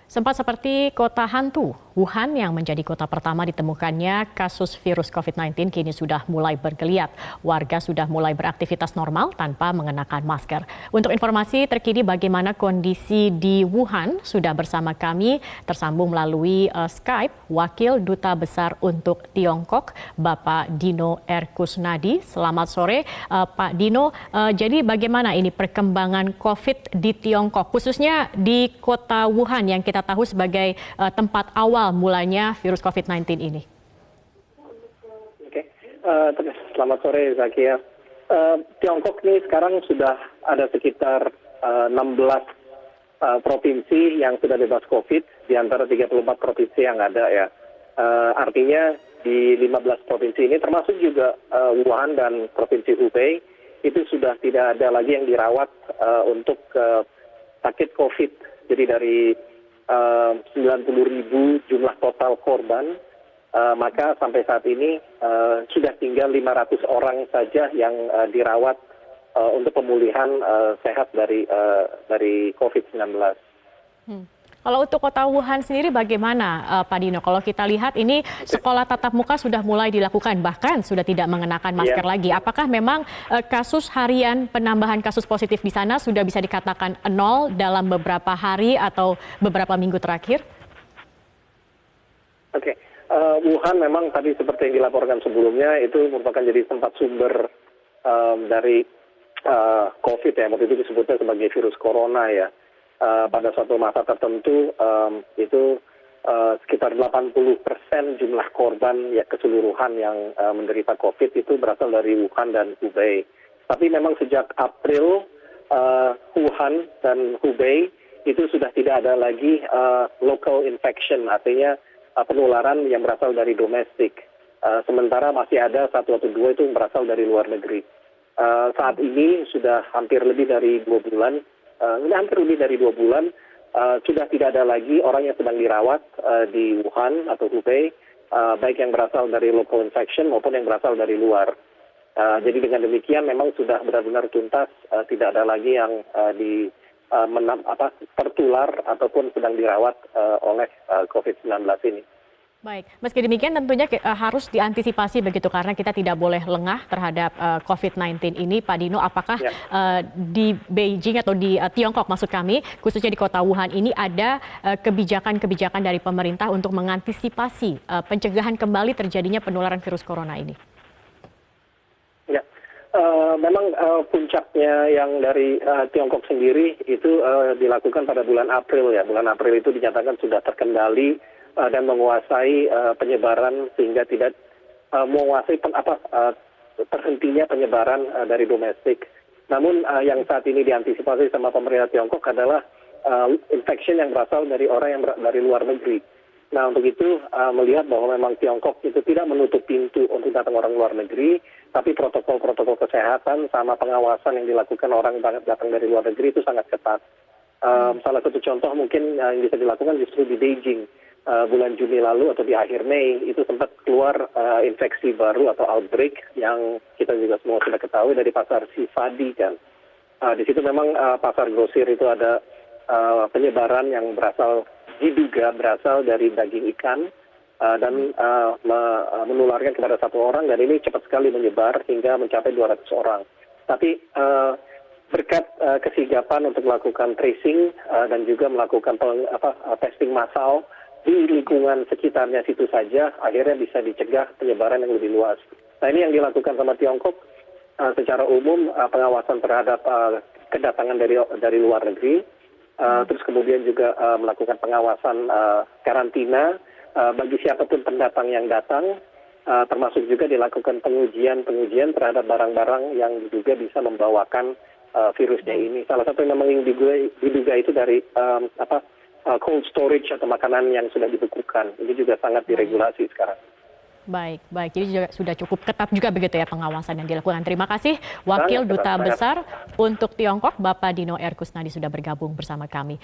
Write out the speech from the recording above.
Sempat seperti kota hantu, Wuhan yang menjadi kota pertama ditemukannya kasus virus COVID-19 kini sudah mulai bergeliat. Warga sudah mulai beraktivitas normal tanpa mengenakan masker. Untuk informasi terkini bagaimana kondisi di Wuhan, sudah bersama kami tersambung melalui Skype Wakil Duta Besar untuk Tiongkok, Bapak Dino R. Kusnadi. Selamat sore, Pak Dino. Jadi bagaimana ini perkembangan COVID di Tiongkok, khususnya di kota Wuhan yang kita tahu sebagai tempat awal mulanya virus COVID-19 ini. Oke, selamat sore Zakia. Tiongkok ini sekarang sudah ada sekitar 16 provinsi yang sudah bebas COVID di antara 34 provinsi yang ada ya. Artinya di 15 provinsi ini termasuk juga Wuhan dan provinsi Hubei itu sudah tidak ada lagi yang dirawat untuk sakit COVID. Jadi dari 90.000 jumlah total korban, maka sampai saat ini sudah tinggal 500 orang saja yang dirawat untuk pemulihan sehat dari COVID-19. Kalau untuk kota Wuhan sendiri bagaimana Pak Dino? Kalau kita lihat ini sekolah tatap muka sudah mulai dilakukan, bahkan sudah tidak mengenakan masker lagi. Apakah memang kasus harian penambahan kasus positif di sana sudah bisa dikatakan nol dalam beberapa hari atau beberapa minggu terakhir? Oke, Wuhan memang tadi seperti yang dilaporkan sebelumnya itu merupakan jadi tempat sumber dari COVID ya, waktu itu disebutnya sebagai virus corona ya. Pada suatu masa tertentu itu sekitar 80% jumlah korban ya keseluruhan yang menderita COVID itu berasal dari Wuhan dan Hubei. Tapi memang sejak April Wuhan dan Hubei itu sudah tidak ada lagi local infection, artinya penularan yang berasal dari domestik. Sementara masih ada satu atau dua itu yang berasal dari luar negeri. Saat ini sudah hampir lebih dari 2 bulan. Sudah tidak ada lagi orang yang sedang dirawat di Wuhan atau Hubei, baik yang berasal dari local infection maupun yang berasal dari luar. Jadi dengan demikian memang sudah benar-benar tuntas, tidak ada lagi yang tertular ataupun sedang dirawat oleh COVID-19 ini. Baik, meski demikian tentunya harus diantisipasi begitu karena kita tidak boleh lengah terhadap COVID-19 ini. Pak Dino, apakah di Beijing atau di Tiongkok maksud kami, khususnya di kota Wuhan ini ada kebijakan-kebijakan dari pemerintah untuk mengantisipasi pencegahan kembali terjadinya penularan virus corona ini? Ya, memang puncaknya yang dari Tiongkok sendiri itu dilakukan pada bulan April ya. Bulan April itu dinyatakan sudah terkendali dan menguasai penyebaran sehingga tidak menguasai terhentinya penyebaran dari domestik. Namun yang saat ini diantisipasi sama pemerintah Tiongkok adalah infection yang berasal dari orang yang dari luar negeri. Nah untuk itu melihat bahwa memang Tiongkok itu tidak menutup pintu untuk datang orang luar negeri, tapi protokol-protokol kesehatan sama pengawasan yang dilakukan orang datang dari luar negeri itu sangat ketat. Salah satu contoh mungkin yang bisa dilakukan justru di Beijing. Bulan Juni lalu atau di akhir Mei itu sempat keluar infeksi baru atau outbreak yang kita juga semua sudah ketahui dari pasar Sifadi kan. Di situ memang pasar grosir itu ada penyebaran yang diduga berasal dari daging ikan dan menularkan kepada satu orang, dan ini cepat sekali menyebar hingga mencapai 200 orang. Tapi berkat kesigapan untuk melakukan tracing dan juga melakukan testing massal di lingkungan sekitarnya situ saja, akhirnya bisa dicegah penyebaran yang lebih luas. Nah ini yang dilakukan sama Tiongkok secara umum, pengawasan terhadap kedatangan dari luar negeri, terus kemudian juga melakukan pengawasan karantina bagi siapapun pendatang yang datang, termasuk juga dilakukan pengujian terhadap barang-barang yang diduga bisa membawakan virusnya ini. Salah satu yang memang diduga itu dari cold storage atau makanan yang sudah dibekukan. Ini juga sangat diregulasi sekarang. Baik. Jadi juga sudah cukup ketat juga begitu ya pengawasan yang dilakukan. Terima kasih Wakil Duta Besar untuk Tiongkok, Bapak Dino R. Kusnadi sudah bergabung bersama kami.